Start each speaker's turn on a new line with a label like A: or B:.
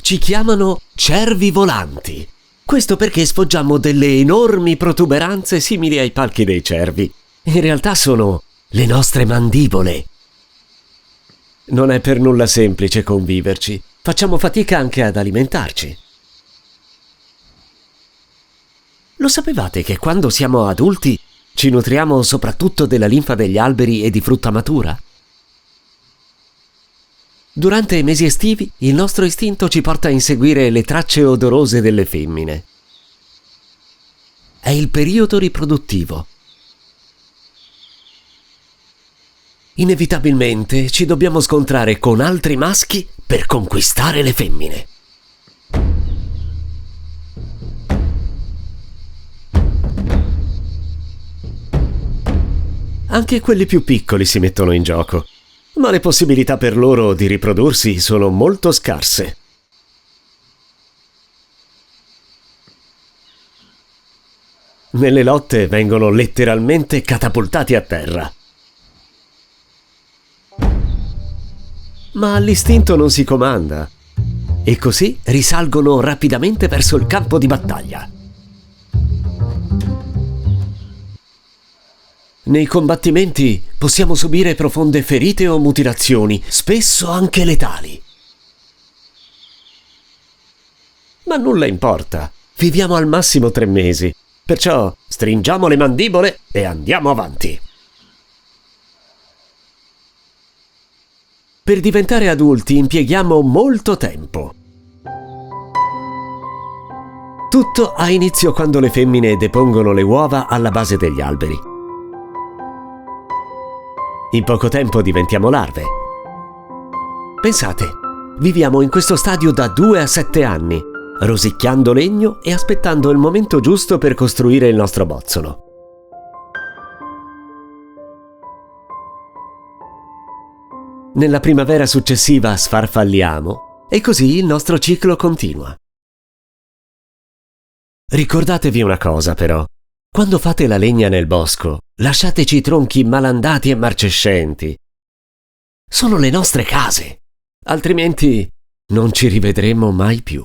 A: Ci chiamano cervi volanti. Questo perché sfoggiamo delle enormi protuberanze simili ai palchi dei cervi. In realtà sono le nostre mandibole. Non è per nulla semplice conviverci. Facciamo fatica anche ad alimentarci. Lo sapevate che quando siamo adulti ci nutriamo soprattutto della linfa degli alberi e di frutta matura? Durante i mesi estivi il nostro istinto ci porta a inseguire le tracce odorose delle femmine. È il periodo riproduttivo. Inevitabilmente ci dobbiamo scontrare con altri maschi per conquistare le femmine. Anche quelli più piccoli si mettono in gioco, ma le possibilità per loro di riprodursi sono molto scarse. Nelle lotte vengono letteralmente catapultati a terra. Ma l'istinto non si comanda, e così risalgono rapidamente verso il campo di battaglia. Nei combattimenti possiamo subire profonde ferite o mutilazioni, spesso anche letali. Ma nulla importa, viviamo al massimo 3 mesi, perciò stringiamo le mandibole e andiamo avanti. Per diventare adulti impieghiamo molto tempo. Tutto ha inizio quando le femmine depongono le uova alla base degli alberi. In poco tempo diventiamo larve. Pensate, viviamo in questo stadio da 2 a 7 anni, rosicchiando legno e aspettando il momento giusto per costruire il nostro bozzolo. Nella primavera successiva sfarfalliamo e così il nostro ciclo continua. Ricordatevi una cosa però. Quando fate la legna nel bosco, lasciateci i tronchi malandati e marcescenti. Sono le nostre case, altrimenti non ci rivedremo mai più.